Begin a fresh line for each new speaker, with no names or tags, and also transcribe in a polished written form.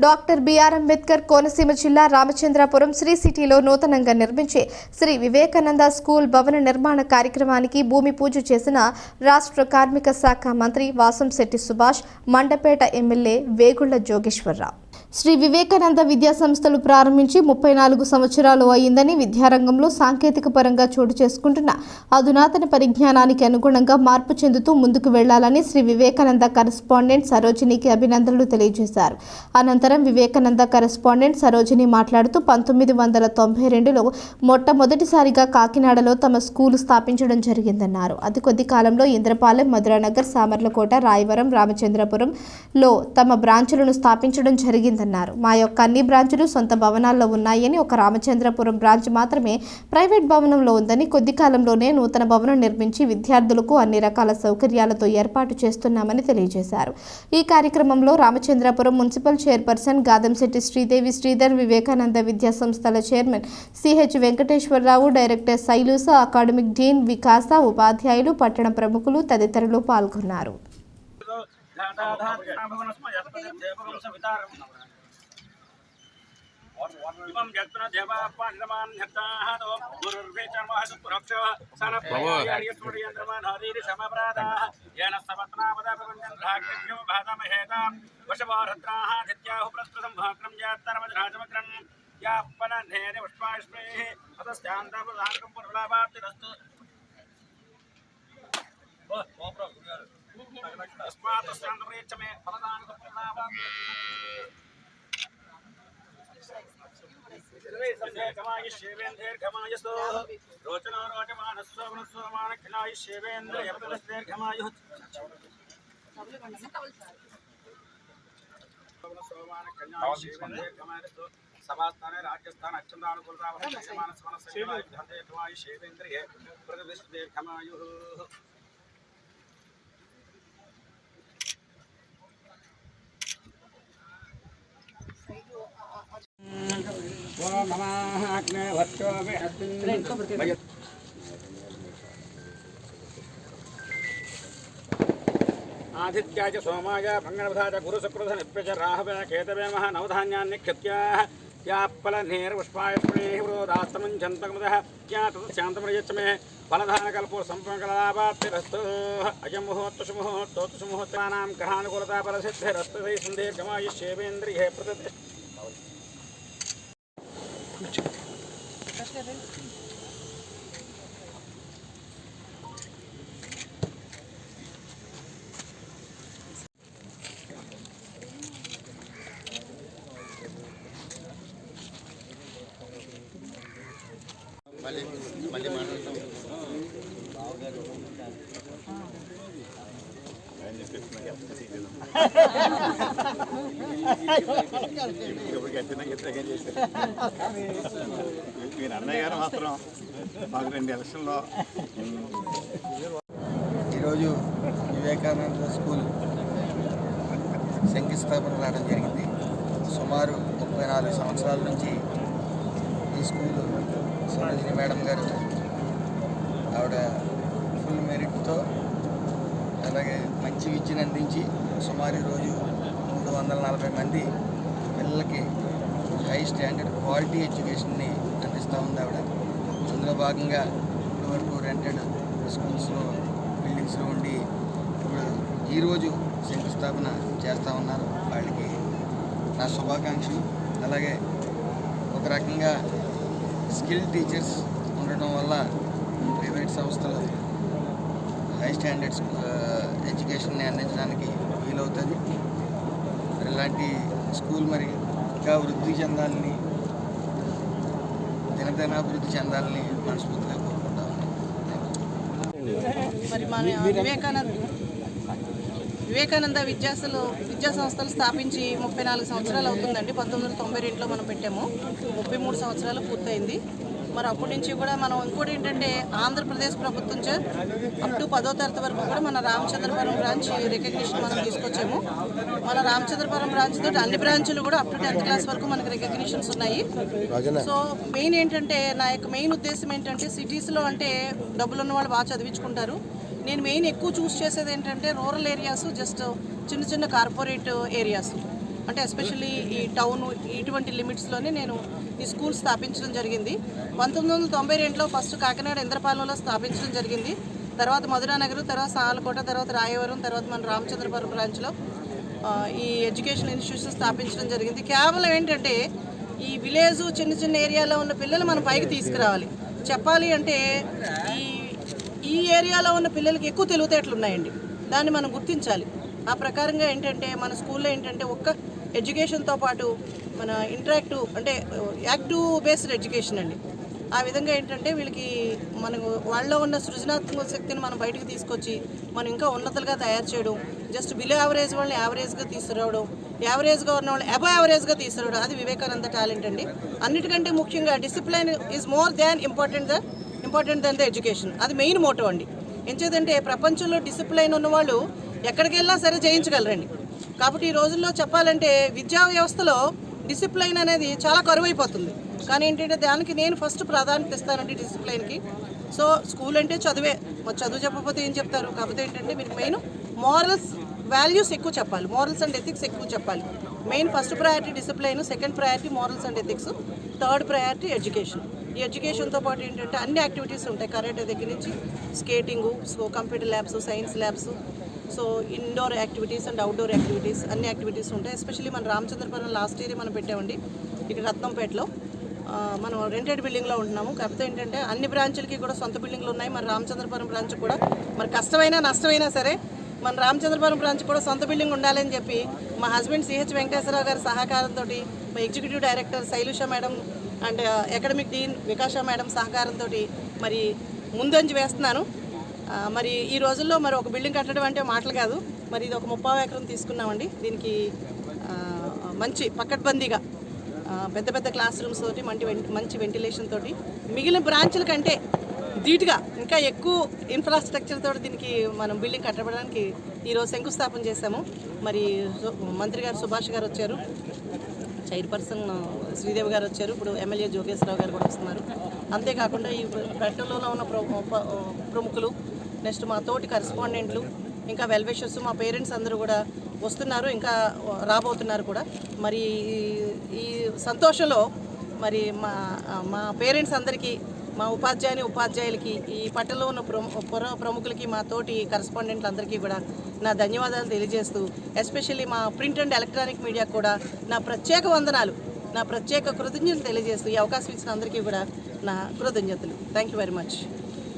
Doctor BR Ambedkar Konaseema జిల్లా రామచంద్రపురం శ్రీ సిటీలో నూతనంగా నిర్మించే శ్రీ వివేకానంద స్కూల్ భవన నిర్మాణ కార్యక్రమానికి భూమి పూజ చేసిన రాష్ట్ర కార్మిక శాఖ మంత్రి వాసంశెట్టి సుభాష్, మండపేట ఎమ్మెల్యే వేగుళ్ల జోగేశ్వరరావు. శ్రీ వివేకానంద విద్యా సంస్థలు ప్రారంభించి 34 సంవత్సరాలు అయిందని, విద్యారంగంలో సాంకేతిక పరంగా చోటు చేసుకుంటున్న అధునాతన పరిజ్ఞానానికి అనుగుణంగా మార్పు చెందుతూ ముందుకు వెళ్లాలని శ్రీ వివేకానంద కరెస్పాండెంట్ సరోజినికి అభినందనలు తెలియజేశారు. అనంతరం వివేకానంద కరెస్పాండెంట్ సరోజిని మాట్లాడుతూ 1992లో మొట్టమొదటిసారిగా కాకినాడలో తమ స్కూలు స్థాపించడం జరిగిందన్నారు. అతి కొద్ది కాలంలో ఇంద్రపాలెం, మధురానగర్, సామర్లకోట, రాయవరం, రామచంద్రపురంలో తమ బ్రాంచులను స్థాపించడం జరిగింది. మా యొక్క అన్ని బ్రాంచులు సొంత భవనాల్లో ఉన్నాయని, ఒక రామచంద్రపురం బ్రాంచ్ మాత్రమే ప్రైవేట్ భవనంలో ఉందని, కొద్ది కాలంలోనే నూతన భవనం నిర్మించి విద్యార్థులకు అన్ని రకాల సౌకర్యాలతో ఏర్పాటు చేస్తున్నామని తెలియజేశారు. ఈ కార్యక్రమంలో రామచంద్రపురం మున్సిపల్ చైర్పర్సన్ గాదంశెట్టి శ్రీదేవి శ్రీధర్, వివేకానంద విద్యా సంస్థల chairman CH Venkateswararao, director Sailusa, academic dean Vikasa, ఉపాధ్యాయులు, పట్టణ ప్రముఖులు తదితరులు పాల్గొన్నారు. इमं जत्न देवापानिरमान्यताः गुरुर्वेचर्महसुपुरक्षः सनप्रियन्द्रमानादीरि समप्रादाः येन सपत्नापदापकुञ्जन्धाग्निभ्यो भातमहेतां वशवारद्राः धित्याहुः प्रस्पृतं भाक्रं यात्तरमजराजमग्रन् यापनन्धेन पुष्पाश्मेः अतस्यान्तर्वधानकं पुरलाभाप्तिरस्तु तस्मात्तस्यान्तर्वृच्छमे फलदानकं पुरलाभाप्ति शेवेन्द्रेर्घमायस्तो रोचनो रोचमानस्व वनस्वमानखिलाय शेवेन्द्र यपदस्तेर्घमायुः वनस्वमानखिलाय शेवेन्द्रेर्घमायस्तो सभास्थाने राजस्थान अच्छन्दानुकूलतावहमानस्वनस्यमाय शेवेन्द्रिये प्रतिष्ठितेर्घमायुः आदित्याय सोमाय भंगनवधाय गुरुसुकृत नित्यज राहवे केतवे मह नवधान्यान्निक्षत्या यापलनेर्पुष्पायस्मृतिवरोदास्तमञ्चन्तकमदः या तत्शान्तमृयच्मे फलधानकल्पो सम्पन्नकलाभाप्तिरस्तु अयं मुहूर्तसुमुहूर्तोत्तुसुमुहूर्तानां ग्रहानुकूलता फलसिद्धिरस्तु सन्देर्घमायुष्येवेन्द्रिये प्रतिष्ठिते
మీరు అన్నయ్య గారు మాత్రం మాకు 2 ఎలక్షన్లో
ఈరోజు వివేకానంద స్కూల్ శంకుస్థాపన రావడం జరిగింది. సుమారు 34 సంవత్సరాల నుంచి ఈ స్కూలు సరోజిని మేడం గారు ఆవిడ ఫుల్ మెరిట్తో అలాగే మంచి విద్యను అందించి సుమారు ఈరోజు 340 మంది పిల్లలకి హై స్టాండర్డ్ క్వాలిటీ ఎడ్యుకేషన్ని అందిస్తూ ఉంది ఆవిడ. అందులో భాగంగా ఇప్పటివరకు రెంటెడ్ స్కూల్స్లో బిల్డింగ్స్లో ఉండి ఇప్పుడు ఈరోజు శంకుస్థాపన చేస్తూ ఉన్నారు. వాళ్ళకి నా శుభాకాంక్షలు. అలాగే ఒక రకంగా స్కిల్ టీచర్స్ ఉండటం వల్ల ప్రైవేట్ సంస్థలు హై స్టాండర్డ్స్ ఎడ్యుకేషన్ని అందించడానికి వీలవుతుంది. ఇలాంటి స్కూల్ మరి ఇంకా వృద్ధి చెందాలని, దినదినాభివృద్ధి చెందాలని మనస్ఫూర్తిగా కోరుకుంటా ఉన్నాం.
మరి మన వివేకానంద విద్యా సంస్థలు స్థాపించి 34 సంవత్సరాలు అవుతుందండి. 1992లో మనం పెట్టాము. 33 సంవత్సరాలు పూర్తయింది. మరి అప్పటి నుంచి కూడా మనం ఇంకోటి ఏంటంటే ఆంధ్రప్రదేశ్ ప్రభుత్వం అప్ టు 10వ తరగతి వరకు కూడా మన రామచంద్రపురం బ్రాంచ్ రికగ్నిషన్ మనం తీసుకొచ్చాము. మన రామచంద్రపురం బ్రాంచ్ తోటి అన్ని బ్రాంచులు కూడా అప్ టు 10th క్లాస్ వరకు మనకి రికగ్నిషన్స్ ఉన్నాయి. సో మెయిన్ ఏంటంటే నా యొక్క మెయిన్ ఉద్దేశం ఏంటంటే సిటీస్లో అంటే డబ్బులు ఉన్న వాళ్ళు బాగా చదివించుకుంటారు. నేను మెయిన్ ఎక్కువ చూస్ చేసేది ఏంటంటే రూరల్ ఏరియాస్, జస్ట్ చిన్న చిన్న కార్పొరేట్ ఏరియాస్. అంటే ఎస్పెషల్లీ ఈ టౌన్ ఇటువంటి లిమిట్స్లోనే నేను ఈ స్కూల్ స్థాపించడం జరిగింది. 1992లో ఫస్ట్ కాకినాడ ఇంద్రపాలెంలో స్థాపించడం జరిగింది. తర్వాత మధురానగర్, తర్వాత సాలకోట, తర్వాత రాయవరం, తర్వాత మన రామచంద్రపురం బ్రాంచ్లో ఈ ఎడ్యుకేషన్ ఇన్స్టిట్యూషన్ స్థాపించడం జరిగింది. కేవలం ఏంటంటే ఈ విలేజ్ చిన్న చిన్న ఏరియాలో ఉన్న పిల్లలు మనం పైకి తీసుకురావాలి. చెప్పాలి అంటే ఈ ఏరియాలో ఉన్న పిల్లలకి ఎక్కువ తెలివితేటలు ఉన్నాయండి, దాన్ని మనం గుర్తించాలి. ఆ ప్రకారంగా ఏంటంటే మన స్కూల్లో ఏంటంటే ఒక్క ఎడ్యుకేషన్తో పాటు మన ఇంటరాక్టివ్ అంటే యాక్టివ్ బేస్డ్ ఎడ్యుకేషన్ అండి. ఆ విధంగా ఏంటంటే వీళ్ళకి మనకు వాళ్ళలో ఉన్న సృజనాత్మక శక్తిని మనం బయటకు తీసుకొచ్చి మనం ఇంకా ఉన్నతులుగా తయారు చేయడం, జస్ట్ బిలో యావరేజ్ వాళ్ళని యావరేజ్గా తీసుకురావడం, యావరేజ్గా ఉన్న వాళ్ళని అబవ్ యావరేజ్గా తీసుకురావడం, అది వివేకానంద టాలెంట్ అండి. అన్నిటికంటే ముఖ్యంగా discipline is more than important then the education. అది మెయిన్ మోటో అండి. ఎంచేదంటే ప్రపంచంలో డిసిప్లైన్ ఉన్నవాళ్ళు ఎక్కడికి వెళ్ళినా సరే జయించగలరండి. కాబట్టి ఈ రోజుల్లో చెప్పాలంటే విద్యా వ్యవస్థలో డిసిప్లైన్ అనేది చాలా కరువైపోతుంది. కానీ ఏంటంటే దానికి నేను ఫస్ట్ ప్రాధాన్యత ఇస్తానండి, డిసిప్లైన్కి. సో స్కూల్ అంటే చదువే, మరి చదువు చెప్పకపోతే ఏం చెప్తారు? కాకపోతే ఏంటంటే మీకు మెయిన్ మోరల్స్ వాల్యూస్ ఎక్కువ చెప్పాలి, మోరల్స్ అండ్ ఎథిక్స్ ఎక్కువ చెప్పాలి. Main first priority discipline, second priority morals and ethics, third priority education. ఈ ఎడ్యుకేషన్తో పాటు ఏంటంటే అన్ని యాక్టివిటీస్ ఉంటాయి, కరాటే దగ్గర నుంచి skating, so computer labs, science labs, so indoor activities and outdoor activities అన్ని యాక్టివిటీస్ ఉంటాయి. ఎస్పెషల్లీ మన రామచంద్రపురం లాస్ట్ ఇయర్ మనం పెట్టామండి ఇక్కడ రత్నంపేటలో. మనం రెంటెడ్ బిల్డింగ్లో ఉంటున్నాము. కాకపోతే ఏంటంటే అన్ని బ్రాంచులకి కూడా సొంత బిల్డింగ్లు ఉన్నాయి. మన రామచంద్రపురం బ్రాంచ్ కూడా మరి కష్టమైనా నష్టమైనా సరే మన రామచంద్రపురం బ్రాంచ్ కూడా సొంత బిల్డింగ్ ఉండాలని చెప్పి మా హస్బెండ్ సిహెచ్ వెంకటేశ్వరరావు గారి సహకారంతో, మా executive director Sailusha madam and academic dean Vikasha madam సహకారంతో మరి ముందంజ వేస్తున్నాను. మరి ఈ రోజుల్లో మరి ఒక బిల్డింగ్ కట్టడం అంటే మాటలు కాదు. మరి ఇది ఒక 30 ఎకరం తీసుకున్నామండి. దీనికి మంచి పకడ్బందీగా పెద్ద పెద్ద క్లాస్ రూమ్స్ తోటి మంచి వెంటిలేషన్ తోటి మిగిలిన బ్రాంచ్ల కంటే ధీటుగా ఇంకా ఎక్కువ ఇన్ఫ్రాస్ట్రక్చర్ తోటి దీనికి మనం బిల్డింగ్ కట్టడానికి ఈరోజు శంకుస్థాపన చేశాము. మరి మంత్రి గారు సుభాష్ గారు వచ్చారు, చైర్పర్సన్ శ్రీదేవి గారు వచ్చారు, ఇప్పుడు ఎమ్మెల్యే జోగేశ్వరరావు గారు కూడా వస్తున్నారు. అంతేకాకుండా ఈ పట్టణంలో ఉన్న ప్రముఖులు, నెక్స్ట్ మా తోటి కరెస్పాండెంట్లు, ఇంకా వెల్విషర్స్, మా పేరెంట్స్ అందరూ కూడా వస్తున్నారు, ఇంకా రాబోతున్నారు కూడా. మరి ఈ సంతోషంలో మరి మా పేరెంట్స్ అందరికీ, మా ఉపాధ్యాయులకి, ఈ పట్టణంలో ఉన్న ప్రముఖులకి, మా తోటి కరెస్పాండెంట్లు అందరికీ కూడా నా ధన్యవాదాలు తెలియజేస్తూ, ఎస్పెషల్లీ మా ప్రింట్ అండ్ ఎలక్ట్రానిక్ మీడియా కూడా నా ప్రత్యేక వందనాలు, నా ప్రత్యేక కృతజ్ఞతలు తెలియజేస్తూ ఈ అవకాశం ఇచ్చిన అందరికీ కూడా నా కృతజ్ఞతలు. Thank you very much.